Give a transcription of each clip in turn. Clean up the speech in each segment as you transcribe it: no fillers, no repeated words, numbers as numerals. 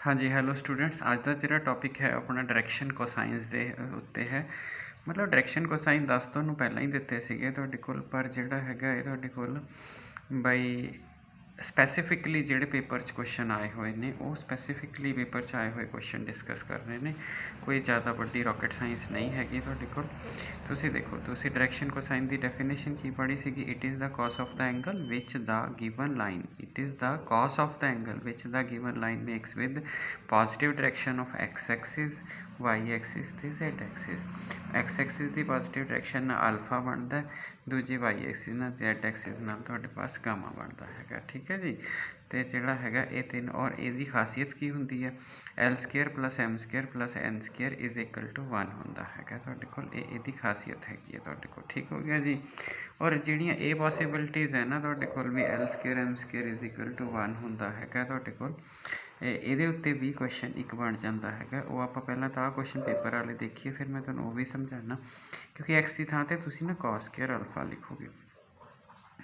हाँ जी, hello students. ਅੱਜ ਦਾ ਜਿਹੜਾ ਟੌਪਿਕ ਹੈ ਆਪਣਾ ਡਾਇਰੈਕਸ਼ਨ ਕੋਸਾਈਨਸ ਦੇ ਉੱਤੇ ਹੈ। ਮਤਲਬ ਡਾਇਰੈਕਸ਼ਨ ਕੋਸਾਈਨ 10 ਤੁਹਾਨੂੰ ਪਹਿਲਾਂ ਹੀ ਦਿੱਤੇ ਸੀਗੇ ਤੁਹਾਡੇ ਕੋਲ, ਪਰ ਜਿਹੜਾ ਹੈਗਾ ਇਹ ਤੁਹਾਡੇ ਕੋਲ ਬਾਈ ਸਪੈਸੀਫਿਕਲੀ ਜਿਹੜੇ ਪੇਪਰ 'ਚ ਕੁਐਸਚਨ ਆਏ ਹੋਏ ਨੇ ਉਹ ਸਪੈਸੀਫਿਕਲੀ ਪੇਪਰ 'ਚ ਆਏ ਹੋਏ ਕੁਐਸਚਨ ਡਿਸਕਸ ਕਰ ਰਹੇ ਨੇ। ਕੋਈ ਜ਼ਿਆਦਾ ਵੱਡੀ ਰੌਕਟ ਸਾਇੰਸ ਨਹੀਂ ਹੈਗੀ ਤੁਹਾਡੇ ਕੋਲ। ਤੁਸੀਂ ਦੇਖੋ, ਤੁਸੀਂ ਡਾਇਰੈਕਸ਼ਨ ਕੋਸਾਈਨ ਦੀ ਡੈਫੀਨੇਸ਼ਨ ਕੀ ਪੜ੍ਹੀ ਸੀਗੀ? It is the cos of the angle which the given line, it is the cos of the angle which the given line makes with positive direction of x axis, y axis ਤੇ z axis. X axis ਦੀ positive direction ਨਾਲ alpha ਬਣਦਾ, ਦੂਜੀ y axis ਨਾਲ z axis ਨਾਲ ਤੁਹਾਡੇ ਪਾਸ ਗਾਮਾ ਬਣਦਾ ਹੈਗਾ। ਠੀਕ ਹੈ ਜੀ। ਤੇ ਜਿਹੜਾ ਹੈਗਾ ਇਹ ਤਿੰਨ, ਔਰ ਇਹਦੀ ਖਾਸੀਅਤ ਕੀ ਹੁੰਦੀ ਹੈ? L square plus M square plus N square is equal to 1 ਹੁੰਦਾ ਹੈਗਾ ਤੁਹਾਡੇ ਕੋਲ। ਇਹਦੀ ਖਾਸੀਅਤ ਹੈਗੀ ਹੈ ਤੁਹਾਡੇ ਕੋਲ। ਠੀਕ ਹੋ ਗਿਆ ਜੀ। ਔਰ ਜਿਹੜੀਆਂ ਇਹ ਪੋਸੀਬਿਲਿਟੀਜ਼ ਹੈ ਨਾ ਤੁਹਾਡੇ ਕੋਲ ਵੀ l square m square is equal to 1 ਹੁੰਦਾ ਹੈਗਾ ਤੁਹਾਡੇ ਕੋਲ, ਇਹਦੇ ਉੱਤੇ ਵੀ ਕੁਐਸਚਨ ਇੱਕ ਬਣ ਜਾਂਦਾ ਹੈਗਾ। ਉਹ ਆਪਾਂ ਪਹਿਲਾਂ ਤਾਂ ਆਹ ਕੁਐਸਚਨ ਪੇਪਰ ਵਾਲੇ ਦੇਖੀਏ, ਫਿਰ ਮੈਂ ਤੁਹਾਨੂੰ ਉਹ ਵੀ ਸਮਝਾਉਣਾ। ਕਿਉਂਕਿ ਐਕਸ ਦੀ ਥਾਂ 'ਤੇ ਤੁਸੀਂ ਨਾ ਕਾਸ ਸਕੇਅਰ ਅਲਫਾ ਲਿਖੋਗੇ,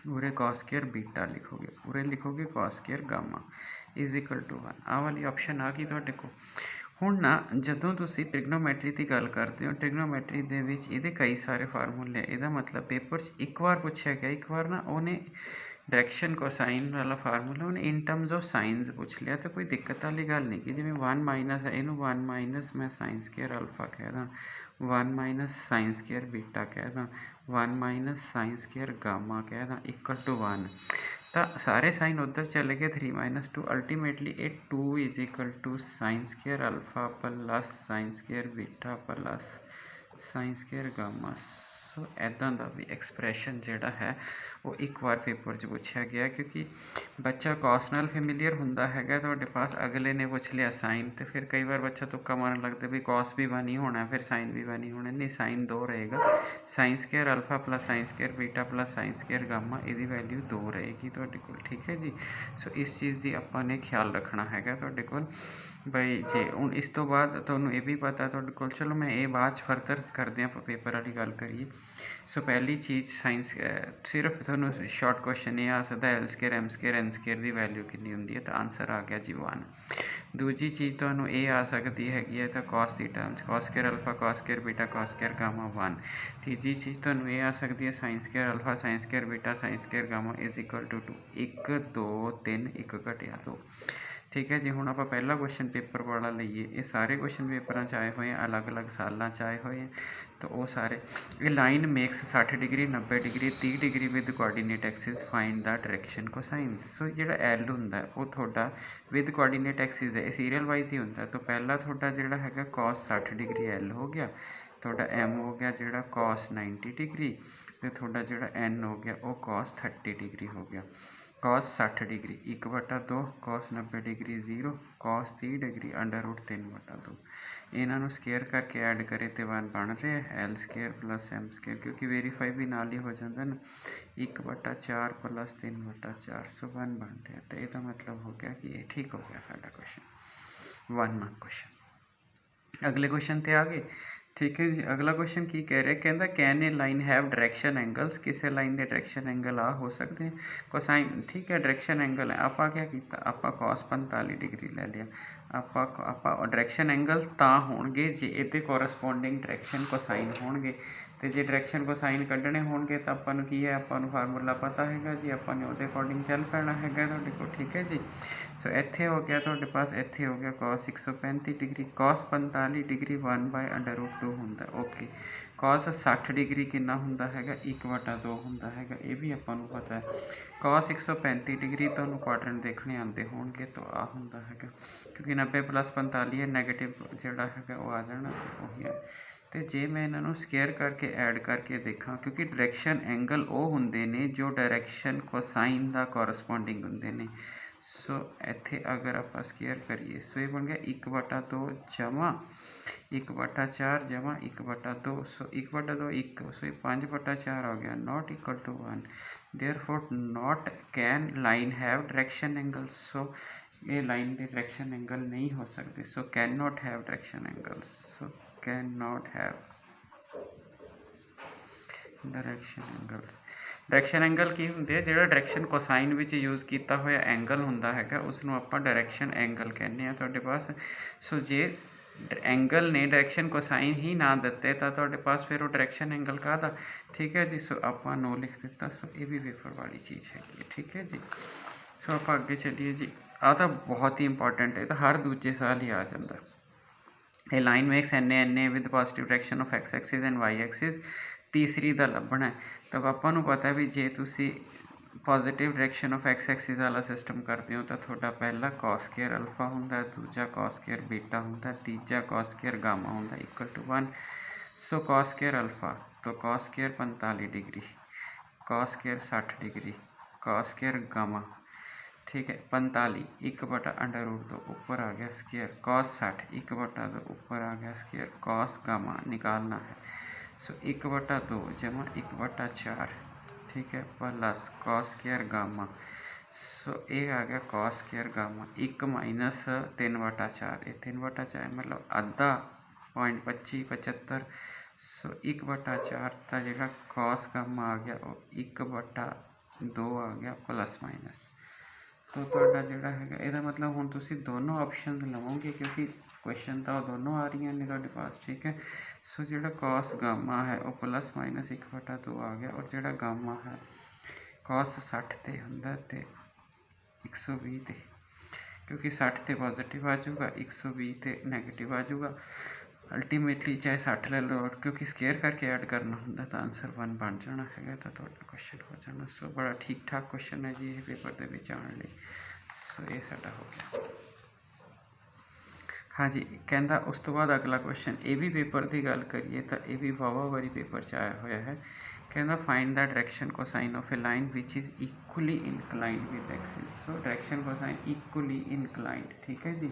ਉਰੇ ਕਾਸ ਸਕੇਅਰ ਬੀਟਾ ਲਿਖੋਗੇ, ਉਰੇ ਲਿਖੋਗੇ cos square gamma is equal to 1। ਆਹ ਵਾਲੀ ਆਪਸ਼ਨ ਆ ਗਈ ਤੁਹਾਡੇ ਕੋਲ। ਹੁਣ ਨਾ ਜਦੋਂ ਤੁਸੀਂ ਟ੍ਰਿਗਨੋਮੈਟਰੀ ਦੀ ਗੱਲ ਕਰਦੇ ਹੋ, ਟ੍ਰਿਗਨੋਮੈਟਰੀ ਦੇ ਵਿੱਚ ਇਹਦੇ ਕਈ ਸਾਰੇ ਫਾਰਮੂਲੇ। ਇਹਦਾ ਮਤਲਬ ਪੇਪਰ 'ਚ ਇੱਕ ਵਾਰ ਪੁੱਛਿਆ ਗਿਆ, ਇੱਕ ਵਾਰ ਨਾ ਉਹਨੇ ਡਾਇਰੈਕਸ਼ਨ ਕੋਸਾਈਨ ਵਾਲਾ ਫਾਰਮੂਲਾ ਉਹਨੇ ਇਨ ਟਰਮਸ ਆਫ ਸਾਈਨਸ ਪੁੱਛ ਲਿਆ, ਤਾਂ ਕੋਈ ਦਿੱਕਤ ਵਾਲੀ ਗੱਲ ਨਹੀਂ ਕਿ ਜਿਵੇਂ 1 ਮਾਈਨਸ ਹੈ, ਇਹਨੂੰ 1 ਮਾਈਨਸ ਮੈਂ ਸਾਈਨ ਸਕੇਅਰ ਅਲਫਾ ਕਹਿ ਦਾਂ, 1 ਮਾਈਨਸ ਸਾਈਨ ਸਕੇਅਰ ਬੀਟਾ ਕਹਿ ਦਾਂ, 1 ਮਾਈਨਸ ਸਾਈਨ ਸਕੇਅਰ ਗਾਮਾ ਕਹਿ ਦਾਂ ਇਕੁਅਲ ਟੂ 1। ਤਾਂ ਸਾਰੇ ਸਾਈਨ ਉੱਧਰ ਚਲੇ ਗਏ, 3 ਮਾਈਨਸ 2, ਅਲਟੀਮੇਟਲੀ ਇਹ 2 is equal to sine square alpha plus sine square beta plus sine square gamma. So ਇੱਦਾਂ ਦਾ ਵੀ ਐਕਸਪ੍ਰੈਸ਼ਨ ਜਿਹੜਾ ਹੈ ਉਹ ਇੱਕ ਵਾਰ ਪੇਪਰ 'ਚ ਪੁੱਛਿਆ ਗਿਆ, ਕਿਉਂਕਿ ਬੱਚਾ ਕਾਸ ਨਾਲ ਫੈਮੀਲੀਅਰ ਹੁੰਦਾ ਹੈਗਾ ਤੁਹਾਡੇ ਪਾਸ। ਅਗਲੇ ਨੇ ਪੁੱਛ ਲਿਆ ਸਾਈਨ, ਅਤੇ ਫਿਰ ਕਈ ਵਾਰ ਬੱਚਾ ਤੁੱਕਾ ਮਾਰਨ ਲੱਗਦਾ ਵੀ ਕਾਸ ਵੀ 1 ਹੀ ਹੋਣਾ, ਫਿਰ ਸਾਈਨ ਵੀ 1 ਹੀ ਹੋਣਾ। ਨਹੀਂ, ਸਾਈਨ 2 ਰਹੇਗਾ। Sine square alpha plus sine square beta plus sine square gamma, ਇਹਦੀ ਵੈਲਿਊ 2 ਰਹੇਗੀ ਤੁਹਾਡੇ ਕੋਲ। ਠੀਕ ਹੈ ਜੀ। ਸੋ ਇਸ ਚੀਜ਼ ਦੀ ਆਪਾਂ ਨੇ ਖਿਆਲ ਰੱਖਣਾ ਹੈਗਾ ਤੁਹਾਡੇ ਕੋਲ ਬਈ। ਜੇ ਹੁਣ ਇਸ ਤੋਂ ਬਾਅਦ ਤੁਹਾਨੂੰ ਇਹ ਵੀ ਪਤਾ ਤੁਹਾਡੇ ਕੋਲ, ਚਲੋ ਮੈਂ ਇਹ ਬਾਅਦ 'ਚ ਫਰਦਰ ਕਰਦੇ ਹਾਂ, ਆਪਾਂ ਪੇਪਰ ਵਾਲੀ ਗੱਲ ਕਰੀਏ। ਸੋ ਪਹਿਲੀ ਚੀਜ਼ ਸਾਇੰਸ, ਸਿਰਫ ਤੁਹਾਨੂੰ ਸ਼ਾਰਟ ਕੁਐਸਚਨ ਇਹ ਆ ਸਕਦਾ ਐਲ ਸਕੇਅਰ ਐਮ ਸਕੇਅਰ ਐਨ ਸਕੇਅਰ ਦੀ ਵੈਲਿਊ ਕਿੰਨੀ ਹੁੰਦੀ ਹੈ, ਤਾਂ ਆਨਸਰ ਆ ਗਿਆ ਜੀ 1। ਦੂਜੀ ਚੀਜ਼ ਤੁਹਾਨੂੰ ਇਹ ਆ ਸਕਦੀ ਹੈਗੀ ਹੈ ਤਾਂ ਕਾਸ ਦੀ terms, cos square alpha cos square beta cos square gamma 1। ਤੀਜੀ ਚੀਜ਼ ਤੁਹਾਨੂੰ ਇਹ ਆ ਸਕਦੀ ਹੈ sine square alpha sine square beta sine square gamma is equal to 2। 1 2 3 1 ਘਟਿਆ 2। ਠੀਕ ਹੈ ਜੀ। ਹੁਣ ਆਪਾਂ ਪਹਿਲਾ ਕੁਐਸਚਨ ਪੇਪਰ ਵਾਲਾ ਲਈਏ। ਇਹ ਸਾਰੇ ਕੁਐਸਚਨ ਪੇਪਰਾਂ 'ਚ ਆਏ ਹੋਏ ਆ, ਅਲੱਗ ਅਲੱਗ ਸਾਲਾਂ 'ਚ ਆਏ ਹੋਏ ਆ, ਤਾਂ ਉਹ ਸਾਰੇ। ਇਹ line makes 60 degree 90 degree 30 degree with coordinate axis, find the direction cosines. So ਜਿਹੜਾ ਐਲ ਹੁੰਦਾ ਉਹ ਤੁਹਾਡਾ ਵਿਦ ਕੋਆਰਡੀਨੇਟ ਐਕਸਿਸ ਹੈ, ਇਹ ਸੀਰੀਅਲ ਵਾਈਜ਼ ਹੀ ਹੁੰਦਾ। ਤਾਂ ਪਹਿਲਾ ਤੁਹਾਡਾ ਜਿਹੜਾ ਹੈਗਾ ਕਾਸ 60 ਡਿਗਰੀ ਐਲ ਹੋ ਗਿਆ, ਤੁਹਾਡਾ ਐਮ ਹੋ ਗਿਆ ਜਿਹੜਾ ਕਾਸ 90 ਡਿਗਰੀ, ਅਤੇ ਤੁਹਾਡਾ ਜਿਹੜਾ ਐਨ ਹੋ ਗਿਆ ਉਹ ਕਾਸ 30 ਡਿਗਰੀ ਹੋ ਗਿਆ। ਕਾਸ 60 ਡਿਗਰੀ 1/2, ਕਾਸ 90 ਡਿਗਰੀ 0, ਕਾਸ 30 ਡਿਗਰੀ √3/2। ਇਹਨਾਂ ਨੂੰ ਸਕੇਅਰ ਕਰਕੇ ਐਡ ਕਰੇ ਤੇ 1 ਬਣ ਰਿਹਾ L square plus M square, ਕਿਉਂਕਿ ਵੈਰੀਫਾਈ ਵੀ ਨਾਲ ਹੀ ਹੋ ਜਾਂਦਾ ਨਾ। 1/4 ਪਲੱਸ 3/4, ਸੋ 1 ਬਣ ਰਿਹਾ। ਅਤੇ ਇਹਦਾ ਮਤਲਬ ਹੋ ਗਿਆ ਕਿ ਇਹ ਠੀਕ ਹੋ ਗਿਆ ਸਾਡਾ ਕੁਐਸਚਨ, 1 ਮਾਰਕ ਕੁਐਸਚਨ। ਅਗਲੇ ਕੁਐਸਚਨ 'ਤੇ ਆ ਗਏ। ਠੀਕ ਹੈ ਜੀ। ਅਗਲਾ ਕੁਐਸਚਨ ਕੀ ਕਹਿ ਰਿਹਾ? ਕਹਿੰਦਾ can A line have direction angles, ਕਿਸੇ ਲਾਈਨ ਦੇ ਡਾਇਰੈਕਸ਼ਨ ਐਂਗਲ ਆ ਹੋ ਸਕਦੇ ਕੋਸਾਈਨ। ਠੀਕ ਹੈ, ਡਾਇਰੈਕਸ਼ਨ ਐਂਗਲ ਹੈ। ਆਪਾਂ ਕੀ ਕੀਤਾ? ਆਪਾਂ ਕਾਸ 45 ਡਿਗਰੀ ਲੈ ਲਿਆ। ਆਪਾਂ ਡਾਇਰੈਕਸ਼ਨ ਐਂਗਲ ਤਾਂ ਹੋਣਗੇ ਜੇ ਇਹਦੇ ਕੋਰਸਪੋਂਡਿੰਗ ਡਾਇਰੈਕਸ਼ਨ ਕੋਸਾਈਨ ਹੋਣਗੇ, ਅਤੇ ਜੇ ਡਾਇਰੈਕਸ਼ਨ ਕੋਸਾਈਨ ਕੱਢਣੇ ਹੋਣਗੇ ਤਾਂ ਆਪਾਂ ਨੂੰ ਕੀ ਹੈ, ਆਪਾਂ ਨੂੰ ਫਾਰਮੂਲਾ ਪਤਾ ਹੈਗਾ ਜੀ, ਆਪਾਂ ਨੇ ਉਹਦੇ ਅਕੋਰਡਿੰਗ ਚੱਲ ਪੈਣਾ ਹੈਗਾ ਤੁਹਾਡੇ ਕੋਲ। ਠੀਕ ਹੈ ਜੀ। ਸੋ ਇੱਥੇ ਹੋ ਗਿਆ ਤੁਹਾਡੇ ਪਾਸ, ਇੱਥੇ ਹੋ ਗਿਆ ਕਾਸ 135 ਡਿਗਰੀ, ਕਾਸ 45 ਡਿਗਰੀ 1/√2 ਹੁੰਦਾ। ਓਕੇ। ਕਾਸ 60 ਡਿਗਰੀ ਕਿੰਨਾ ਹੁੰਦਾ ਹੈਗਾ? 1/2 ਹੁੰਦਾ ਹੈਗਾ। ਇਹ ਵੀ ਆਪਾਂ ਨੂੰ ਪਤਾ ਹੈ। ਕਾਸ 135 ਡਿਗਰੀ ਤੁਹਾਨੂੰ ਕੁਆਡਰੈਂਟ ਦੇਖਣੇ ਆਉਂਦੇ ਹੋਣਗੇ, ਤਾਂ ਆਹ ਹੁੰਦਾ ਹੈਗਾ, ਕਿਉਂਕਿ 90 ਪਲੱਸ 45 ਹੈ, ਨੈਗੇਟਿਵ ਜਿਹੜਾ ਹੈਗਾ ਉਹ ਆ ਜਾਣਾ, ਅਤੇ ਉਹੀ ਹੈ। ਅਤੇ ਜੇ ਮੈਂ ਇਹਨਾਂ ਨੂੰ ਸਕੇਅਰ ਕਰਕੇ ਐਡ ਕਰਕੇ ਦੇਖਾਂ, ਕਿਉਂਕਿ ਡਾਇਰੈਕਸ਼ਨ ਐਂਗਲ ਉਹ ਹੁੰਦੇ ਨੇ ਜੋ ਡਾਇਰੈਕਸ਼ਨ ਕੋਸਾਈਨ ਦਾ ਕੋਰਸਪੋਂਡਿੰਗ ਹੁੰਦੇ ਨੇ। ਸੋ ਇੱਥੇ ਅਗਰ ਆਪਾਂ ਸਕੇਅਰ ਕਰੀਏ, ਸੋ ਇਹ ਬਣ ਗਿਆ 1/2 ਜਮ੍ਹਾਂ 1/4 ਜਮ੍ਹਾਂ 1/2। ਸੋ 1/2 1, ਸੋ ਇਹ 5/4 ਹੋ ਗਿਆ, not equal to 1। Therefore not can line have direction angle. So ਇਹ ਲਾਈਨ ਦੇ ਡਾਇਰੈਕਸ਼ਨ ਐਂਗਲ ਨਹੀਂ ਹੋ ਸਕਦੇ। So can not have direction angles. So can not have direction angle ਕੀ ਹੁੰਦੇ ਆ? ਜਿਹੜਾ ਡਾਇਰੈਕਸ਼ਨ ਕੋਸਾਈਨ ਵਿੱਚ ਯੂਜ਼ ਕੀਤਾ ਹੋਇਆ ਐਂਗਲ ਹੁੰਦਾ ਹੈਗਾ ਉਸਨੂੰ ਆਪਾਂ ਡਾਇਰੈਕਸ਼ਨ ਐਂਗਲ ਕਹਿੰਦੇ ਆ ਤੁਹਾਡੇ ਪਾਸ। ਸੋ ਜੇ ਐਂਗਲ ਨੇ ਡਾਇਰੈਕਸ਼ਨ ਕੋਸਾਈਨ ਹੀ ਨਾ ਦਿੱਤੇ ਤਾਂ ਤੁਹਾਡੇ ਪਾਸ ਫਿਰ ਉਹ ਡਾਇਰੈਕਸ਼ਨ ਐਂਗਲ ਕਾਹਦਾ? ਠੀਕ ਹੈ ਜੀ। ਸੋ ਆਪਾਂ ਨੋ ਲਿਖ ਦਿੱਤਾ। ਸੋ ਇਹ ਵੀ ਪੇਪਰ ਵਾਲੀ ਚੀਜ਼ ਹੈਗੀ ਹੈ। ਠੀਕ ਹੈ ਜੀ। ਸੋ ਆਪਾਂ ਅੱਗੇ ਚੱਲੀਏ ਜੀ। ਆਹ ਤਾਂ ਬਹੁਤ ਹੀ ਇੰਪੋਰਟੈਂਟ ਹੈ, ਇਹ ਤਾਂ ਹਰ ਦੂਜੇ ਸਾਲ ਹੀ ਆ ਜਾਂਦਾ। ਇਹ line makes NA with positive direction of x Axis and y Axis. ਤੀਸਰੀ ਦਾ ਲੱਭਣਾ ਤਾਂ ਆਪਾਂ ਨੂੰ ਪਤਾ ਵੀ ਜੇ ਤੁਸੀਂ positive direction of x Axis ਵਾਲਾ ਸਿਸਟਮ ਕਰਦੇ ਹੋ ਤਾਂ ਤੁਹਾਡਾ ਪਹਿਲਾ cos ਸਕੁਏਅਰ ਅਲਫਾ ਹੁੰਦਾ, ਦੂਜਾ cos ਸਕੁਏਅਰ ਬੀਟਾ ਹੁੰਦਾ, ਤੀਜਾ cos ਸਕੁਏਅਰ ਗਾਮਾ ਹੁੰਦਾ equal to 1। So cos square alpha ਤਾਂ cos square 45 degree, cos square 60 degree, cos square gamma ठीक है 45 1/√2 ऊपर आ गया स्क्वायर, cos 60 1/2 ऊपर आ गया स्क्वायर, cos गामा निकालना है। सो 1/2 जमा 1/4 ठीक है प्लस cos स्क्वायर गामा। सो ये आ गया cos स्क्वायर गामा 1 माइनस 3/4, ये 3/4 मतलब आधा 0.2575। सो 1/4 का जो cos गामा आ गया वो 1/2 आ गया प्लस माइनस। तो ਤੁਹਾਡਾ ਜਿਹੜਾ ਹੈਗਾ ਇਹਦਾ ਮਤਲਬ ਹੁਣ ਤੁਸੀਂ ਦੋਨੋਂ ਆਪਸ਼ਨਸ ਲਵੋਗੇ ਕਿਉਂਕਿ ਕੁਐਸਚਨ ਤਾਂ ਦੋਨੋਂ ਆ ਰਹੀਆਂ ਨੇ ਤੁਹਾਡੇ ਪਾਸ। ਠੀਕ ਹੈ। ਸੋ ਜਿਹੜਾ cos ਗਾਮਾ ਹੈ ਉਹ ਪਲੱਸ ਮਾਈਨਸ 1/2 ਆ ਗਿਆ ਔਰ ਜਿਹੜਾ ਗਾਮਾ ਹੈ cos 60 ਤੇ ਹੁੰਦਾ ਤੇ 120 ਤੇ, ਕਿਉਂਕਿ 60 ਤੇ ਪੋਜ਼ੀਟਿਵ ਆ ਜਾਊਗਾ 120 ਤੇ ਨੈਗੇਟਿਵ ਆ ਜਾਊਗਾ। ਅਲਟੀਮੇਟਲੀ ਚਾਹੇ 60 ਲੈ ਲਓ ਕਿਉਂਕਿ ਸਕੇਅਰ ਕਰਕੇ ਐਡ ਕਰਨਾ ਹੁੰਦਾ ਤਾਂ ਆਨਸਰ 1 ਬਣ ਜਾਣਾ ਹੈਗਾ ਤਾਂ ਤੁਹਾਡਾ ਕੁਐਸਚਨ ਹੋ ਜਾਣਾ। ਸੋ ਬੜਾ ਠੀਕ ਠਾਕ ਕੁਐਸਚਨ ਹੈ ਜੀ ਇਹ ਪੇਪਰ ਦੇ ਵਿੱਚ ਆਉਣ ਲਈ। ਸੋ ਇਹ ਸਾਡਾ ਹੋ ਗਿਆ। ਹਾਂਜੀ ਕਹਿੰਦਾ ਉਸ ਤੋਂ ਬਾਅਦ ਅਗਲਾ ਕੁਐਸਚਨ, ਇਹ ਵੀ ਪੇਪਰ ਦੀ ਗੱਲ ਕਰੀਏ ਤਾਂ ਇਹ ਵੀ ਵਾਵਾ ਵਾਰੀ ਪੇਪਰ 'ਚ ਆਇਆ ਹੋਇਆ ਹੈ। ਕਹਿੰਦਾ find the direction cosine of a line which is equally inclined with axis. So direction cosine equally inclined. ਠੀਕ ਹੈ ਜੀ।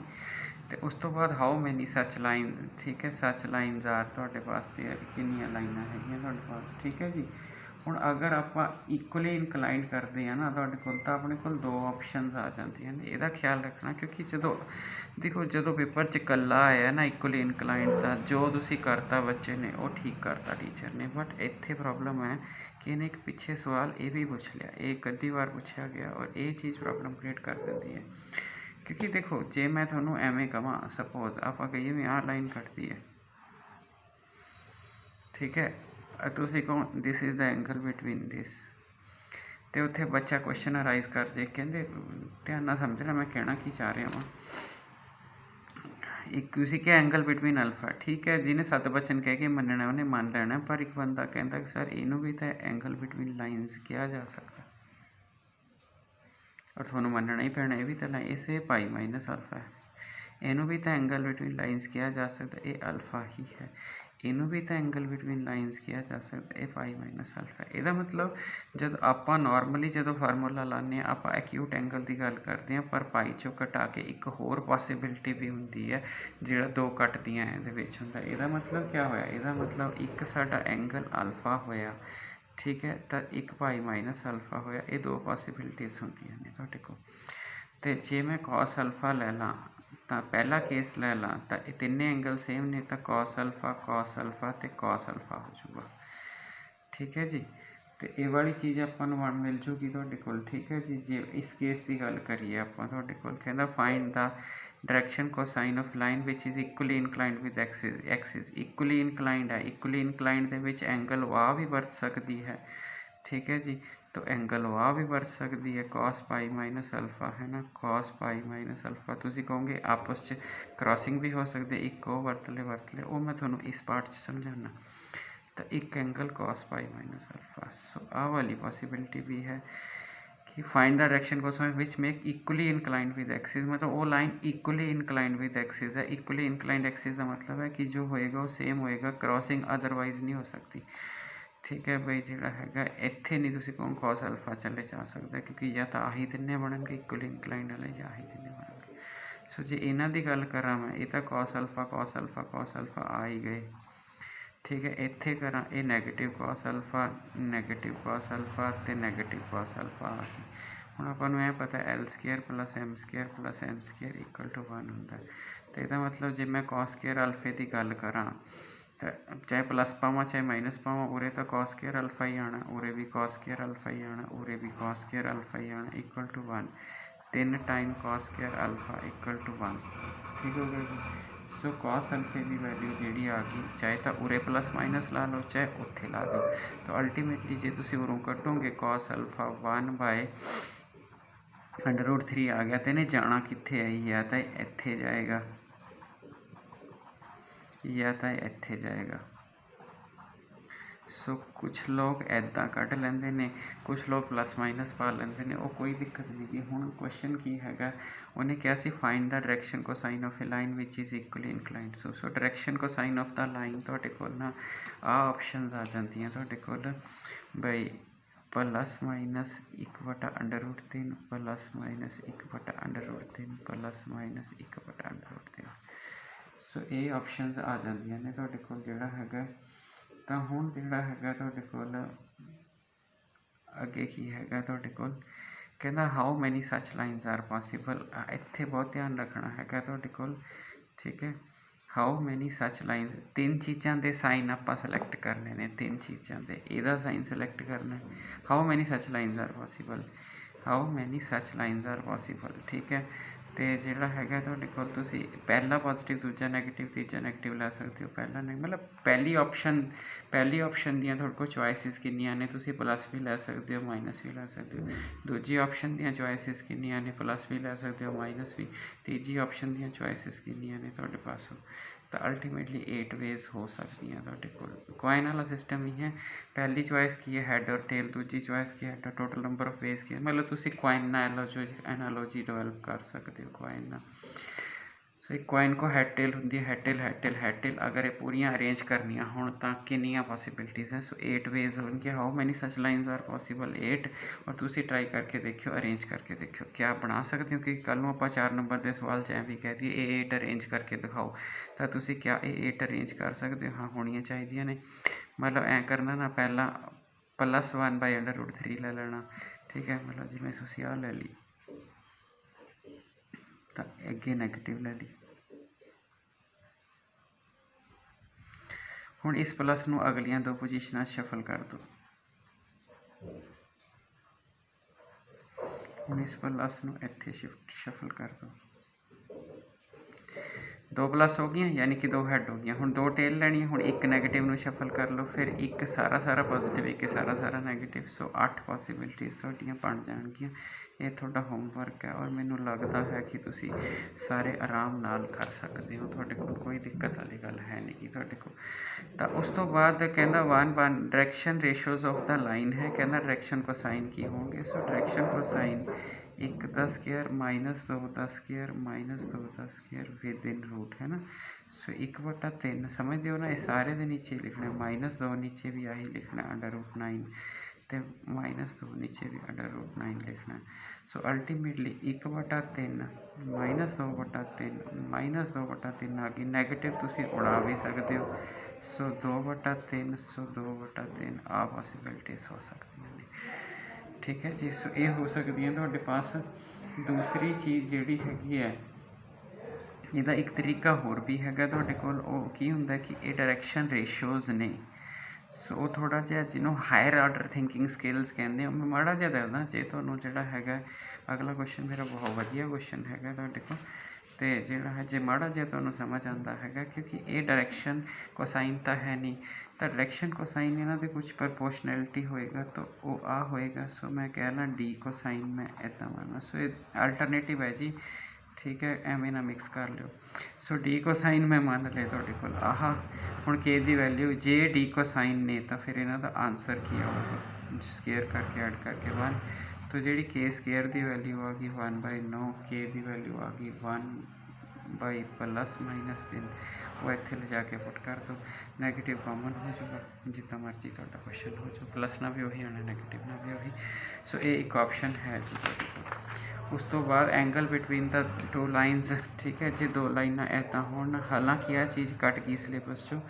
ਤੇ ਉਸ ਤੋਂ ਬਾਅਦ ਹਾਊ ਮੈਨੀ ਸੱਚ ਲਾਈਨ। ਠੀਕ ਹੈ ਸੱਚ ਲਾਈਨਸ ਆਰ ਤੁਹਾਡੇ ਪਾਸ ਤੇ ਕਿੰਨੀਆਂ ਲਾਈਨਾਂ ਹੈਗੀਆਂ ਤੁਹਾਡੇ ਪਾਸ। ਠੀਕ ਹੈ ਜੀ। ਹੁਣ ਅਗਰ ਆਪਾਂ ਇਕੁਅਲੀ ਇਨਕਲਾਈਨਡ ਕਰਦੇ ਹਾਂ ਨਾ ਤੁਹਾਡੇ ਕੋਲ ਤਾਂ ਆਪਣੇ ਕੋਲ ਦੋ ਆਪਸ਼ਨਸ ਆ ਜਾਂਦੀਆਂ ਨੇ। ਇਹਦਾ ਖਿਆਲ ਰੱਖਣਾ ਕਿਉਂਕਿ ਜਦੋਂ ਦੇਖੋ ਜਦੋਂ ਪੇਪਰ 'ਚ ਇਕੱਲਾ ਆਇਆ ਨਾ ਇਕੁਅਲੀ ਇਨਕਲਾਈਨਡ ਤਾਂ ਜੋ ਤੁਸੀਂ ਕਰਤਾ ਬੱਚੇ ਨੇ ਉਹ ਠੀਕ ਕਰਤਾ ਟੀਚਰ ਨੇ। ਬਟ ਇੱਥੇ ਪ੍ਰੋਬਲਮ ਹੈ ਕਿ ਇਹਨੇ ਇੱਕ ਪਿੱਛੇ ਸਵਾਲ ਇਹ ਵੀ ਪੁੱਛ ਲਿਆ, ਇਹ ਇੱਕ ਅੱਧੀ ਵਾਰ ਪੁੱਛਿਆ ਗਿਆ ਔਰ ਇਹ ਚੀਜ਼ ਪ੍ਰੋਬਲਮ ਕ੍ਰੀਏਟ ਕਰ ਦਿੰਦੀ ਹੈ। ਕਿਉਂਕਿ ਦੇਖੋ ਜੇ ਮੈਂ ਤੁਹਾਨੂੰ ਐਵੇਂ ਕਹਾਂ ਸਪੋਜ਼ ਆਪਾਂ ਕਹੀਏ ਵੀ ਆਹ ਲਾਈਨ ਕੱਟਦੀ ਹੈ। ਠੀਕ ਹੈ। ਤੁਸੀਂ ਕਹੋ this is the angle between this ਅਤੇ ਉੱਥੇ ਬੱਚਾ ਕੁਐਸਚਨ ਅਰਾਈਜ਼ ਕਰ ਜੇ ਕਹਿੰਦੇ ਧਿਆਨ ਨਾਲ ਸਮਝਣਾ ਮੈਂ ਕਹਿਣਾ ਕੀ ਚਾਹ ਰਿਹਾ ਵਾਂ। ਇੱਕ ਤੁਸੀਂ ਕਿਹਾ ਐਂਗਲ ਬਿਟਵੀਨ ਅਲਫਾ। ਠੀਕ ਹੈ ਜਿਹਨੇ ਸੱਤ ਬਚਨ ਕਹਿ ਕੇ ਮੰਨਣਾ ਉਹਨੇ ਮੰਨ ਲੈਣਾ। ਪਰ ਇੱਕ ਬੰਦਾ ਕਹਿੰਦਾ ਕਿ ਸਰ ਇਹਨੂੰ ਵੀ ਤਾਂ ਐਂਗਲ ਬਿਟਵੀਨ ਲਾਈਨਸ ਕਿਹਾ ਜਾ ਸਕਦਾ ਔਰ ਤੁਹਾਨੂੰ ਮੰਨਣਾ ਹੀ ਪੈਣਾ ਇਹ ਵੀ ਤਾਂ ਇਸੇ ਪਾਈ ਮਾਈਨਸ ਅਲਫਾ ਹੈ। ਇਹਨੂੰ ਵੀ ਤਾਂ ਐਂਗਲ ਬਿਟਵੀਨ ਲਾਈਨਸ ਕਿਹਾ ਜਾ ਸਕਦਾ, ਇਹ ਅਲਫਾ ਹੀ ਹੈ। ਇਹਨੂੰ ਵੀ ਤਾਂ ਐਂਗਲ ਬਿਟਵੀਨ ਲਾਈਨਸ ਕਿਹਾ ਜਾ ਸਕਦਾ, ਇਹ ਪਾਈ ਮਾਈਨਸ ਅਲਫਾ। ਇਹਦਾ ਮਤਲਬ ਜਦ ਆਪਾਂ ਨੋਰਮਲੀ ਜਦੋਂ ਫਾਰਮੂਲਾ ਲਾਉਂਦੇ ਹਾਂ ਆਪਾਂ ਐਕਿਊਟ ਐਂਗਲ ਦੀ ਗੱਲ ਕਰਦੇ ਹਾਂ ਪਰ ਪਾਈ 'ਚੋਂ ਘਟਾ ਕੇ ਇੱਕ ਹੋਰ ਪੋਸੀਬਿਲਿਟੀ ਵੀ ਹੁੰਦੀ ਹੈ ਜਿਹੜਾ ਦੋ ਕੱਟਦੀਆਂ ਇਹਦੇ ਵਿੱਚ ਹੁੰਦਾ। ਇਹਦਾ ਮਤਲਬ ਕਿਆ ਹੋਇਆ? ਇਹਦਾ ਮਤਲਬ ਇੱਕ ਸਾਡਾ ਐਂਗਲ ਅਲਫਾ ਹੋਇਆ ਠੀਕ ਹੈ ਤਾਂ ਇੱਕ ਪਾਈ ਮਾਈਨਸ ਅਲਫਾ ਹੋਇਆ। ਇਹ ਦੋ ਪੋਸੀਬਿਲਿਟੀਜ਼ ਹੁੰਦੀਆਂ ਨੇ ਤੁਹਾਡੇ ਕੋਲ। ਅਤੇ ਜੇ ਮੈਂ cos ਅਲਫਾ ਲੈ ਲਾਂ ਤਾਂ ਪਹਿਲਾ ਕੇਸ ਲੈ ਲਾਂ ਤਾਂ ਇਹ ਤਿੰਨੇ ਐਂਗਲ ਸੇਮ ਨੇ ਤਾਂ cos ਅਲਫਾ ਅਤੇ cos ਅਲਫਾ ਹੋ ਜਾਊਗਾ। ਠੀਕ ਹੈ ਜੀ। ਅਤੇ ਇਹ ਵਾਲੀ ਚੀਜ਼ ਆਪਾਂ ਨੂੰ ਮਿਲ ਜੂਗੀ ਤੁਹਾਡੇ ਕੋਲ। ਠੀਕ ਹੈ ਜੀ। ਜੇ ਇਸ ਕੇਸ ਦੀ ਗੱਲ ਕਰੀਏ ਆਪਾਂ ਤੁਹਾਡੇ ਕੋਲ ਕਹਿੰਦਾ find the direction cosine of line which is equally inclined with axis. Equally inclined ਹੈ, ਇਕੁਅਲੀ ਇਨਕਲਾਈਨਡ ਦੇ ਵਿੱਚ ਐਂਗਲ ਵਾਹ ਵੀ ਵਰਤ ਸਕਦੀ ਹੈ। ਠੀਕ ਹੈ ਜੀ। तो एंगल वाह भी वरत सकती है cos पाई माइनस अल्फा है ना, cos पाई माइनस अल्फा। तुम कहोगे आपस च क्रॉसिंग भी हो सकती, एक वो वरत ले वो मैं थोड़ा इस पार्ट समझाना। तो एक angle cos pi minus alpha. So आ वाली पॉसिबिलिटी भी है कि find the direction cosine which make equally inclined with axis. मतलब वो line equally inclined with axis है। इक्वली इनक्लाइंड एक्सिस का मतलब है कि जो होएगा वो सेम होएगा, क्रॉसिंग अदरवाइज नहीं हो सकती। ठीक है बई ਜਿਹੜਾ ਹੈਗਾ ਇੱਥੇ ਨਹੀਂ ਤੁਸੀਂ ਕਹੋ cos ਅਲਫਾ ਚੱਲੇ ਜਾ ਸਕਦਾ ਕਿਉਂਕਿ ਜਾਂ ਤਾਂ ਆਹੀ ਤਿੰਨੇ ਬਣਨਗੇ ਇਕੁਅਲੀ ਇਨਕਲਾਈਨਡ ਵਾਲੇ ਜਾਂ ਆਹੀ ਤਿੰਨੇ ਬਣਨਗੇ। ਸੋ ਜੇ ਇਹਨਾਂ ਦੀ ਗੱਲ ਕਰਾਂ ਮੈਂ ਇਹ ਤਾਂ cos ਅਲਫਾ ਆ ਹੀ ਗਏ। ਠੀਕ ਹੈ। ਇੱਥੇ ਕਰਾਂ ਇਹ ਨੈਗੇਟਿਵ cos ਅਲਫਾ ਅਤੇ ਨੈਗੇਟਿਵ cos ਅਲਫਾ ਆ ਗਈ। ਹੁਣ ਆਪਾਂ ਨੂੰ ਇਹ ਪਤਾ L square plus M square equal to 1 ਹੁੰਦਾ। ਅਤੇ ਇਹਦਾ ਮਤਲਬ ਜੇ ਮੈਂ cos ਸਕੇਅਰ ਅਲਫੇ ਦੀ ਗੱਲ ਕਰਾਂ तो चाहे प्लस पावा चाहे माइनस पावा, उरे तो कॉस स्केयर अल्फा ही आना, उरे भी कॉस स्केयर अल्फा ही आना, उरे भी कॉस स्केयर अल्फा ही आना, equal to 1। 3 time cos square alpha equal to 1। ठीक हो गया जी। सो कॉस अल्फे की वैल्यू जी आ गई, चाहे तो उरे प्लस माइनस ला लो चाहे उत्थे ला दो। तो अल्टीमेटली जे तुम उरों कटोगे कॉस अल्फा 1/√3 आ गया, तो इन्हें जाना कित्थे है, या तो इत्थे जाएगा या तो इत्थे जाएगा। सो कुछ लोग ऐदा कढ़ लेंदे ने, कुछ लोग प्लस माइनस पा लेंदे ने, वो कोई दिक्कत नहीं गी। हुण क्वेश्चन की हैगा, उन्हें क्या सी find the direction cosine of a line which is equally inclined. So direction cosine of the line तुहाडे कोल ना आ ऑप्शनस आ जांदियां तुहाडे कोल बई plus minus 1/√3, plus minus 1/√3, plus minus 1/√3। सो ये ऑप्शनस आ जांदियां ने तुहाडे कोल जिहड़ा हैगा। तो हुण जिहड़ा हैगा तुहाडे कोल अगे की हैगा तुहाडे कोल, कहंदा how many such lines are possible. इत्थे बहुत ध्यान रखना हैगा तुहाडे कोल, ठीक है। हाउ मैनी सच लाइनस, 3 चीज़ों के साइन आप सिलेक्ट करने ने, 3 चीज़ों के ਇਹਦਾ साइन सिलेक्ट करना है। How many such lines are possible, how many such lines are possible, ठीक है। तो जिहड़ा हैगा तुहाडे कोल तुसीं पहला पॉजिटिव, दूजा नैगेटिव, तीजा नैगेटिव लै सकते हो। पहला नहीं मतलब पहली ऑप्शन दियां तुहाडे कोल चॉइसिस कितनियां ने, तुसीं प्लस भी लै सकते हो माइनस भी लै सकते हो। दूजी ऑप्शन दियां चॉइसिस कितनियां ने, प्लस भी लै सकते हो माइनस भी। तीजी ऑप्शन दियां चॉइसिस कितनियां ने तुहाडे पास, तो अल्टीमेटली 8 वेज हो सकती हैं तुहाडे कोल। कॉइन वाला सिस्टम ही है, पहली चॉइस की है हैड और टेल, दूजी चॉइस की है टोटल नंबर ऑफ वेज की है। मतलब तुसीं कॉइन नाल एनालॉजी डेवलप कर सकते हो कॉइन नाल। सो एक कॉइन को हैड टेल होंगी, हैड टेल अगर ये पूरियां अरेंज करनियां होण तां कितनियां पॉसिबिलिटीज़ हैं। सो 8 वेज होंगे। How many such lines are possible 8। और तुसीं ट्राई करके देखियो, अरेंज करके देखियो क्या बना सकते हो। कि कल नूं आपां 4 नंबर के सवाल च भी कह दिए ये 8 अरेंज करके दिखाओ, तो तुसीं क्या ये 8 अरेंज कर सकते हो। हाँ होनियां चाहिदियां ने। मतलब ऐ करना ना, पहला प्लस 1/√3 ले लेना, ठीक है। मतलब जिवें तुसीं आ ले ली तो अगे नैगेटिव ले ली। हुण इस प्लस नूं अगलियां 2 पोजीशनां शफल कर दो। हुण इस प्लस नूं इत्थे शफल कर दो। 2 प्लस हो गई यानी कि 2 हैड हो गई। हुण 2 टेल लैनी है। हुण एक नैगेटिव नूं शफल कर लो, फिर एक सारा पॉजिटिव, एक सारा नैगेटिव। सो 8 पॉसीबिलिटीज़ तुहाडियां बन जाणगियां। ये तुहाडा होमवर्क है और मैनूं लगदा है कि तुसीं सारे आराम नाल कर सकते हो, तुहाडे कोल कोई दिक्कत वाली गल है नहीं कि तुहाडे कोल। तो उस तो बाद कहंदा 1 direction ratios of the line है, कहंदा डायरैक्शन कोसाइन की होंगे। सो डायरैक्शन कोसाइन 1 दा स्केयर माइनस 2 दा स्केयर माइनस 2 दा स्केयर विद इन रूट है ना। सो 1/3 समझते हो ना, ये सारे दे नीचे लिखना है। -2 नीचे भी आही लिखना √9, तो -2 नीचे भी √9 लिखना है। सो अल्टीमेटली 1/3 -2/3 -2/3 आ गई। नैगेटिव तुसीं उड़ा भी सकते हो। सो 2/3 सो 2/3 आ पॉसिबिलिटीज़ हो सकती हैं, ठीक है जी। सो ये हो सकती है तुहाडे पास। दूसरी चीज़ जिहड़ी हैगी है, ਇਹਦਾ एक तरीका होर भी हैगा तुहाडे कोल। ਉਹ ਕੀ ਹੁੰਦਾ कि ये डायरैक्शन रेशोज़ ने। सो थोड़ा जिहा जिन्हों हायर आर्डर थिंकिंग स्किल्स कहते हैं, मैं माड़ा जिहा दसदा जे तुहानूं जिहड़ा हैगा। अगला क्वेश्चन मेरा बहुत वधिया क्वेश्चन हैगा तुहाडे कोल, तो जिहड़ा है जे माड़ा जिहा तुहानूं समझ आंदा हैगा, क्योंकि ये डायरैक्शन कोसाइन तो है नहीं, तो डायरैक्शन कोसाइन इन्हां दे कुछ प्रपोर्शनैलिटी होएगा, तो वो आ होएगा। सो मैं कहना डी कोसाइन मैं इदां मानना। सो ये अल्टरनेटिव है जी, ठीक है, एवें ना मिक्स कर लियो। सो डी कोसाइन मैं मान लिया तुहाडे कोल आह। हुण के दी वैल्यू जे डी कोसाइन ने, तो फिर इन्हां दा आंसर की आऊगा, स्केयर करके ऐड करके 1। तो जिहड़ी के स्केयर की वैल्यू आ गई 1/9, के की वैल्यू आ गई 1/+-3, वो इत्थे ले जाके पुट कर दो। नैगेटिव कॉमन हो जाऊगा, जितना मर्जी तुहाडा क्वेश्चन हो जाओ, प्लस ना भी वही आना, नैगेटिव ना भी वही। सो ये एक ऑप्शन है जी तुहाडे कोल। उस तो बाद एंगल बिटवीन द 2 लाइनस, ठीक है जी। 2 लाइनां इदां होण, हालांकि यह चीज़ कट गई सिलेबस चो।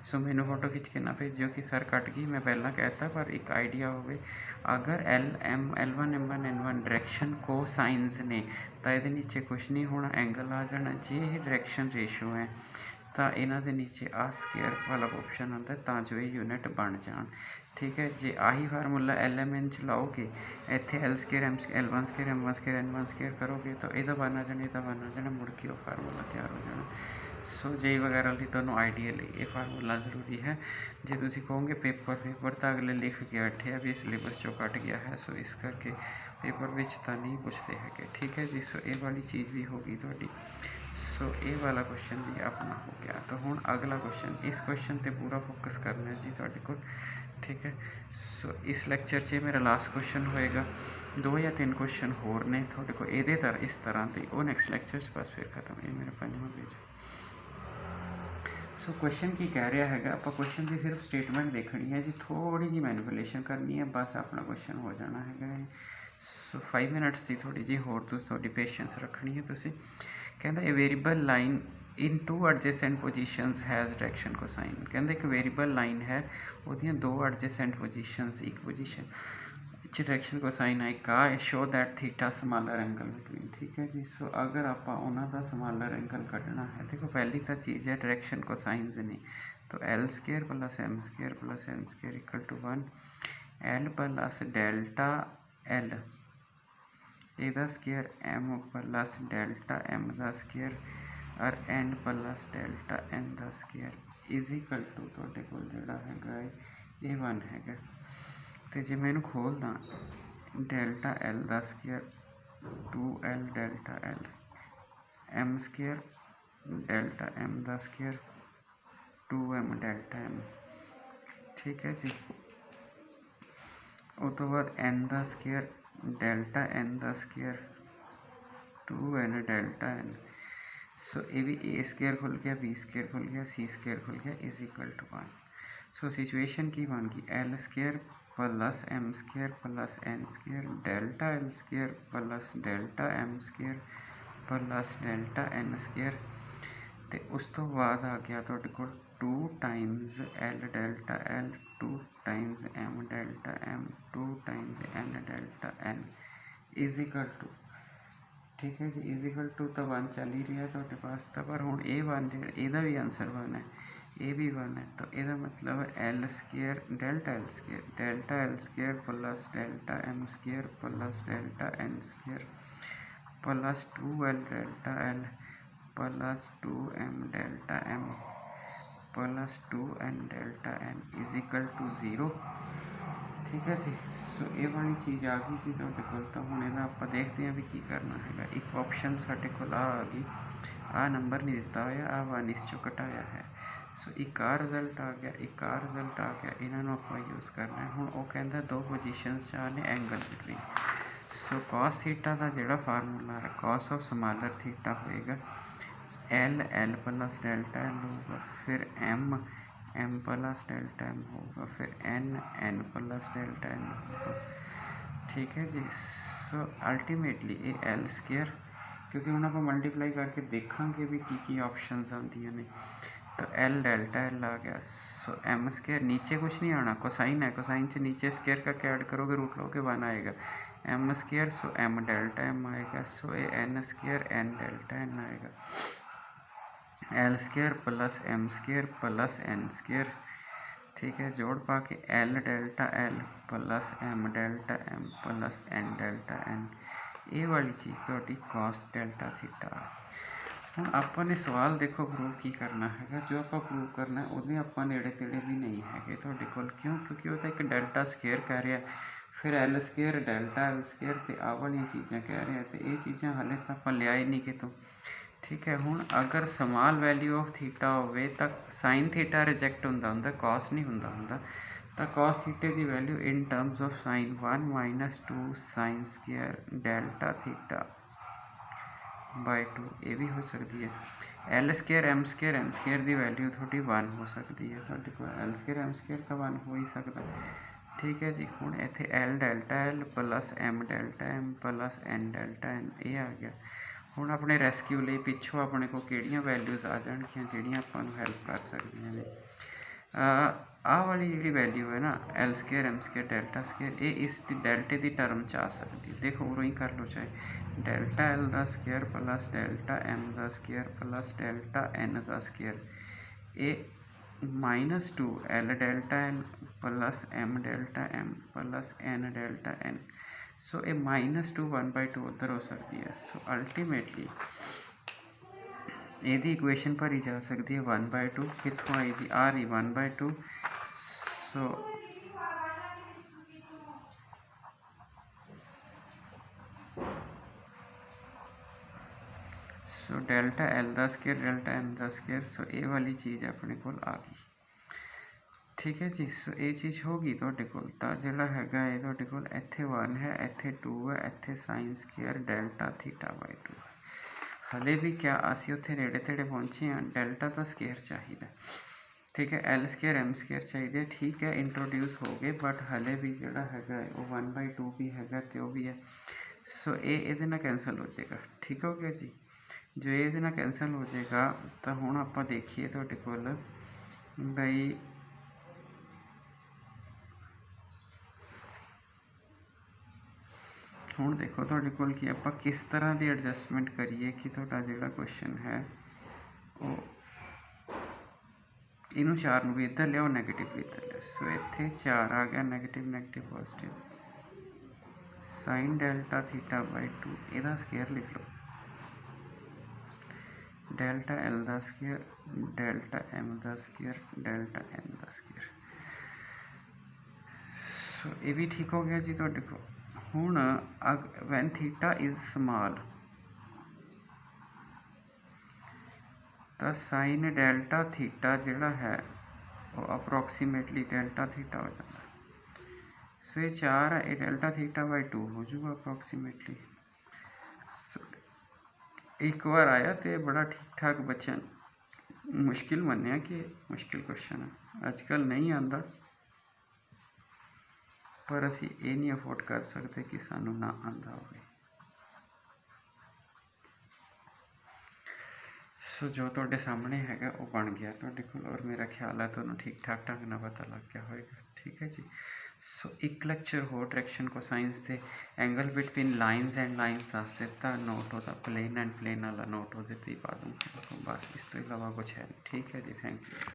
सो मैनू फोटो खिंच के ना भेजियो कि सर कट गई, मैं पहला कहता, पर एक आइडिया होवे। अगर L1 M1 N1 डायरैक्शन कोसाइनस ने, तो ये नीचे कुछ नहीं होना, एंगल आ जाना। जे ये डायरैक्शन रेशो है, ਤਾਂ ਇਹਨਾਂ ਦੇ ਨੀਚੇ ਆ ਸਕੇਅਰ ਵਾਲਾ ਆਪਸ਼ਨ ਆਉਂਦਾ ਤਾਂ ਜੋ ਇਹ ਯੂਨਿਟ ਬਣ ਜਾਣ। ਠੀਕ ਹੈ, ਜੇ ਆਹੀ ਫਾਰਮੂਲਾ LMN ਚ ਲਾਓਗੇ, ਇੱਥੇ L square L1 square M1 square N1 square ਕਰੋਗੇ ਤਾਂ ਇਹਦਾ ਬਣ ਆ ਜਾਣਾ, ਇਹਦਾ ਬਣ ਆ ਜਾਣਾ, ਮੁੜ ਕੇ ਉਹ ਫਾਰਮੂਲਾ ਤਿਆਰ ਹੋ ਜਾਣਾ। ਸੋ JEE ਵਗੈਰਾ ਲਈ ਤੁਹਾਨੂੰ ਆਈਡੀਅਲੀ ਇਹ ਫਾਰਮੂਲਾ ਜ਼ਰੂਰੀ ਹੈ। ਜੇ ਤੁਸੀਂ ਕਹੋਗੇ ਪੇਪਰ ਤਾਂ ਅਗਲੇ ਲਿਖ ਕੇ ਬੈਠੇ ਆ ਵੀ ਸਿਲੇਬਸ 'ਚੋਂ ਕੱਟ ਗਿਆ ਹੈ, ਸੋ ਇਸ ਕਰਕੇ ਪੇਪਰ ਵਿੱਚ ਤਾਂ ਨਹੀਂ ਪੁੱਛਦੇ ਹੈਗੇ। ਠੀਕ ਹੈ ਜੀ, ਸੋ ਇਹ ਵਾਲੀ ਚੀਜ਼ ਵੀ ਹੋ ਗਈ ਤੁਹਾਡੀ। ਸੋ ਇਹ ਵਾਲਾ ਕੁਐਸਚਨ ਵੀ ਆਪਣਾ ਹੋ ਗਿਆ। ਤਾਂ ਹੁਣ ਅਗਲਾ ਕੁਐਸਚਨ, ਇਸ ਕੁਐਸਚਨ 'ਤੇ ਪੂਰਾ ਫੋਕਸ ਕਰਨਾ ਜੀ ਤੁਹਾਡੇ ਕੋਲ। ਠੀਕ ਹੈ, ਸੋ ਇਸ ਲੈਕਚਰ 'ਚ ਮੇਰਾ ਲਾਸਟ ਕੁਐਸਚਨ ਹੋਏਗਾ। 2 ਜਾਂ 3 ਕੁਐਸਚਨ ਹੋਰ ਨੇ ਤੁਹਾਡੇ ਕੋਲ ਇਹਦੇ ਇਸ ਤਰ੍ਹਾਂ ਦੇ, ਉਹ ਨੈਕਸਟ ਲੈਕਚਰ 'ਚ ਬਸ ਫਿਰ ਖਤਮ। ਇਹ ਮੇਰਾ 5ਵਾਂ ਪੇਜ। ਸੋ ਕੁਐਸਚਨ ਕੀ ਕਹਿ ਰਿਹਾ ਹੈਗਾ, ਆਪਾਂ ਕੁਐਸਚਨ ਦੀ ਸਿਰਫ ਸਟੇਟਮੈਂਟ ਦੇਖਣੀ ਹੈ ਜੀ, ਥੋੜ੍ਹੀ ਜਿਹੀ ਮੈਨੀਪੂਲੇਸ਼ਨ ਕਰਨੀ ਹੈ, ਬਸ ਆਪਣਾ ਕੁਐਸਚਨ ਹੋ ਜਾਣਾ ਹੈਗਾ। ਸੋ 5 ਮਿੰਟਸ ਦੀ ਥੋੜ੍ਹੀ ਜਿਹੀ ਹੋਰ ਤੁਹਾਡੀ ਪੇਸ਼ੈਂਸ ਰੱਖਣੀ ਹੈ ਤੁਸੀਂ। ਕਹਿੰਦਾ ਇਹ variable line in 2 adjacent positions has direction cosine. ਕਹਿੰਦਾ ਇੱਕ ਵੇਰੀਏਬਲ ਲਾਈਨ ਹੈ, ਉਹਦੀਆਂ 2 ਐਡਜੈਸੈਂਟ ਪੋਜੀਸ਼ਨਸ, ਇੱਕ ਪੋਜੀਸ਼ਨ डायरेक्शन कोसाइन है का show that theta smaller angle between. ठीक है जी, सो अगर आप उन्होंने स्मॉलर एंगल कढ़ना है, देखो पहली तो चीज़ है डायरेक्शन कोसाइंस नहीं, तो L square plus M square plus N square equal to 1, L plus delta L ਇਹਦਾ square M plus delta M का स्केयर और N प्लस डेल्टा N का स्केयर इज इक्वल टू ਤੁਹਾਡੇ ਕੋਲ ਜਿਹੜਾ ਹੈਗਾ ਇਹ 1 ਹੈਗਾ। तो जे मैं खोलदा डेल्टा L का square 2L delta L M square delta M का स्केयर 2M डेल्टा M। ठीक है जी, उस तो बाद N का स्केयर डेल्टा N का स्केयर 2N डेल्टा N। सो ये भी A स्केयर खुल गया, B स्केयर खुल गया, C स्केयर खुल गया is equal to 1। So situation की बन गई L square plus M square plus N square delta L square plus delta M square plus delta N square. तो उस तो बाद आ गया तुहाडे कोल 2 times L delta L 2 times M delta M 2 times N delta N is equal to. ठीक है जी, इज इक्वल टू तो 1 चल ही रहा है तुहाडे पास, तो पर हुण ये 1 जो भी आंसर 1 है, ये भी 1 है, तो यदा मतलब L square delta L square plus delta M square plus delta N square plus 2L delta L plus 2M delta M plus 2N delta N is equal to 0। ठीक है जी, सो ये वाली चीज़ आ गई जी तुहाडे कोल। तो हुण इहदा आपां देखते हैं भी की करना है। एक ऑप्शन साडे कोल आ गई, आ नंबर नहीं दिता होया, आ 1 इस चों घटाया है। सो एक आ रिजल्ट आ गया, एक आ रिजल्ट आ गया, इन्होंने आपां यूज़ करना है। हुण वो कहंदा 2 पोजीशनस चाह ने angle between. So cos theta का जिहड़ा फार्मूला है, कॉस ऑफ स्मॉलर थीटा होएगा L प्लस डेल्टा L होगा, फिर M प्लस डेल्टा M होगा, फिर N प्लस डेल्टा N होगा। ठीक है जी, सो अल्टीमेटली ये L स्केयर, क्योंकि हम आप मल्टीप्लाई करके देखा भी की ऑप्शनस आदियाँ ने, तो L डेल्टा L आ गया। सो M स्केयर नीचे कुछ नहीं आना, कोसाइन है, कोसाइन से नीचे स्केयर करके ऐड करोगे, रूट लोगे 1 आएगा। M स्केयर, सो M डेल्टा M आएगा, सो ये N square N delta N आएगा। L square plus M square plus N square. ठीक है, जोड़ पा के L delta L plus M delta M plus N delta N, ये वाली चीज़ तो कॉस डेल्टा थीटा। हम आपने सवाल देखो प्रूव की करना है, जो आप प्रूव करना है वो आप नेड़े तेड़े भी नहीं है तुहाडे कोल, क्यों? क्योंकि वो तो एक डेल्टा स्केयर कह रहा है, फिर L square delta L square तो आ वाली चीज़ां कह रहे हैं, तो ये चीज़ां हाले तो आप लिया ही नहीं कितों। ठीक है, हुण अगर स्मॉल वैल्यू ऑफ थीटा होवे तो साइन थीटा रिजेक्ट होंदा कॉस नहीं होंदा, तो कॉस थीटे की value in terms of sine 1 minus 2 sine square delta theta by 2 ये भी हो सकती है। L square M square N square की वैल्यू थोड़ी 1 हो सकती है, थोड़ी को L स्केयर M स्केयर तो 1 हो ही सकता। ठीक है जी, हुण इत्थे L delta L plus M delta M plus N delta N ये आ गया। हुण अपने रेस्क्यू लिए पिछों अपने को किहड़ियां वैल्यूज़ आ जाणगियां जिहड़ियां आपां नूं हैल्प कर सकदियां ने। ਆਹ ਵਾਲੀ ਜਿਹੜੀ ਵੈਲਿਊ ਹੈ ਨਾ L square M square delta square, ਇਹ ਇਸ ਦੀ ਡੈਲਟੇ ਦੀ ਟਰਮ 'ਚ ਆ ਸਕਦੀ। ਦੇਖੋ ਉਰੋਂ ਹੀ ਕਰ ਲਓ, ਚਾਹੇ ਡੈਲਟਾ L ਦਾ ਸਕੇਅਰ ਪਲੱਸ ਡੈਲਟਾ M ਦਾ ਸਕੇਅਰ ਪਲੱਸ ਡੈਲਟਾ N ਦਾ ਸਕੇਅਰ, ਇਹ -2 L delta L plus M delta M plus N delta N। ਸੋ ਇਹ -2 1/2 ਉੱਧਰ ਹੋ ਸਕਦੀ ਹੈ। ਸੋ ਅਲਟੀਮੇਟਲੀ ਇਹਦੀ ਇਕੁਏਸ਼ਨ ਭਰੀ ਜਾ ਸਕਦੀ ਹੈ 1/2। ਕਿੱਥੋਂ ਆਈ ਜੀ? ਆ ਰਹੀ 1/2। ਸੋ ਡੈਲਟਾ L ਦਾ ਸਕੇਅਰ ਡੈਲਟਾ M ਦਾ ਸਕੇਅਰ, ਸੋ ਇਹ ਵਾਲੀ ਚੀਜ਼ ਆਪਣੇ ਕੋਲ ਆ ਗਈ। ਠੀਕ ਹੈ ਜੀ। ਸੋ ਇਹ ਚੀਜ਼ ਹੋ ਗਈ ਤੁਹਾਡੇ ਕੋਲ। ਤਾਂ ਜਿਹੜਾ ਹੈਗਾ ਇਹ ਤੁਹਾਡੇ ਕੋਲ ਇੱਥੇ 1 ਹੈ, ਇੱਥੇ 2 ਹੈ, ਇੱਥੇ ਸਾਈਨ ਸਕੇਅਰ ਡੈਲਟਾ θ/2 ਹੈ। ਹਲੇ ਵੀ ਕਿਆ ਅਸੀਂ ਉੱਥੇ ਨੇੜੇ ਤੇੜੇ ਪਹੁੰਚੇ ਹਾਂ? ਡੈਲਟਾ ਦਾ ਸਕੇਅਰ ਚਾਹੀਦਾ। ਠੀਕ ਹੈ, L ਸਕੇਅਰ M ਸਕੇਅਰ ਚਾਹੀਦੇ। ਠੀਕ ਹੈ, ਇੰਟਰੋਡਿਊਸ ਹੋ ਗਏ, ਬਟ ਹਲੇ ਵੀ ਜਿਹੜਾ ਹੈਗਾ ਉਹ 1/2 ਵੀ ਹੈਗਾ ਅਤੇ ਉਹ ਵੀ ਹੈ। ਸੋ ਇਹ ਇਹਦੇ ਨਾਲ ਕੈਂਸਲ ਹੋ ਜਾਏਗਾ। ਠੀਕ ਹੋ ਗਿਆ ਜੀ। ਜੋ ਇਹਦੇ ਨਾਲ ਕੈਂਸਲ ਹੋ ਜਾਏਗਾ, ਤਾਂ ਹੁਣ ਆਪਾਂ ਦੇਖੀਏ ਤੁਹਾਡੇ ਕੋਲ ਬਈ ਹੁਣ ਦੇਖੋ ਤੁਹਾਡੇ ਕੋਲ ਕਿ ਆਪਾਂ ਕਿਸ ਤਰ੍ਹਾਂ ਦੀ ਐਡਜਸਟਮੈਂਟ ਕਰੀਏ ਕਿ ਤੁਹਾਡਾ ਜਿਹੜਾ ਕੁਐਸਚਨ ਹੈ ਉਹ ਇਹਨੂੰ 4 ਨੂੰ ਵੀ ਇੱਧਰ ਲਿਆਓ, ਨੈਗੇਟਿਵ ਵੀ ਇੱਧਰ ਲਿਆਓ। ਸੋ ਇੱਥੇ 4 ਆ ਗਿਆ, negative negative positive, sine delta θ/2 ਇਹਦਾ ਸਕੇਅਰ ਲਿਖ ਲਓ, ਡੈਲਟਾ L ਦਾ ਸਕੇਅਰ ਡੈਲਟਾ M ਦਾ ਸਕੇਅਰ ਡੈਲਟਾ N ਦਾ ਸਕੇਅਰ। ਸੋ ਇਹ ਵੀ ਠੀਕ ਹੋ ਗਿਆ ਜੀ ਤੁਹਾਡੇ ਕੋਲ। ਹੁਣ ਵੈਨ ਥੀਟਾ ਇਜ਼ ਸਮਾਲ ਤਾਂ ਸਾਈਨ ਡੈਲਟਾ ਥੀਟਾ ਜਿਹੜਾ ਹੈ ਉਹ ਅਪਰੋਕਸੀਮੇਟਲੀ ਡੈਲਟਾ ਥੀਟਾ ਹੋ ਜਾਂਦਾ। ਸੋ ਇਹ 4 ਹੈ, ਇਹ ਡੈਲਟਾ θ/2 ਹੋ ਜਾਊਗਾ ਅਪਰੋਕਸੀਮੇਟਲੀ। ਇੱਕ ਵਾਰ ਆਇਆ ਅਤੇ ਬੜਾ ਠੀਕ ਠਾਕ ਬੱਚਿਆਂ ਮੁਸ਼ਕਿਲ ਮੰਨਿਆ ਕਿ ਮੁਸ਼ਕਿਲ ਕੁਐਸਚਨ ਹੈ, ਅੱਜ ਕੱਲ੍ਹ ਨਹੀਂ ਆਉਂਦਾ, ਪਰ ਅਸੀਂ ਇਹ ਨਹੀਂ ਅਫੋਰਡ ਕਰ ਸਕਦੇ ਕਿ ਸਾਨੂੰ ਨਾ ਆਉਂਦਾ ਹੋਵੇ। ਸੋ ਜੋ ਤੁਹਾਡੇ ਸਾਹਮਣੇ ਹੈਗਾ ਉਹ ਬਣ ਗਿਆ ਤੁਹਾਡੇ ਕੋਲ, ਔਰ ਮੇਰਾ ਖਿਆਲ ਹੈ ਤੁਹਾਨੂੰ ਠੀਕ ਠਾਕ ਢੰਗ ਨਾਲ ਪਤਾ ਲੱਗ ਗਿਆ ਹੋਏਗਾ। ਠੀਕ ਹੈ ਜੀ। ਸੋ ਇੱਕ ਲੈਕਚਰ ਹੋਰ ਡਾਇਰੈਕਸ਼ਨ ਕੋਸਾਈਨਸ ਦੇ angle between lines and lines ਦੱਸ ਦਿੱਤਾ, ਨੋਟ ਉਹਦਾ ਪਲੇਨ ਐਂਡ ਪਲੇਨ ਵਾਲਾ ਨੋਟ ਉਹਦੇ 'ਤੇ ਹੀ ਪਾ ਦੂੰਗਾ, ਬਸ ਇਸ ਤੋਂ ਇਲਾਵਾ ਕੁਛ ਹੈ ਨਹੀਂ। ਠੀਕ ਹੈ ਜੀ, ਥੈਂਕ ਯੂ।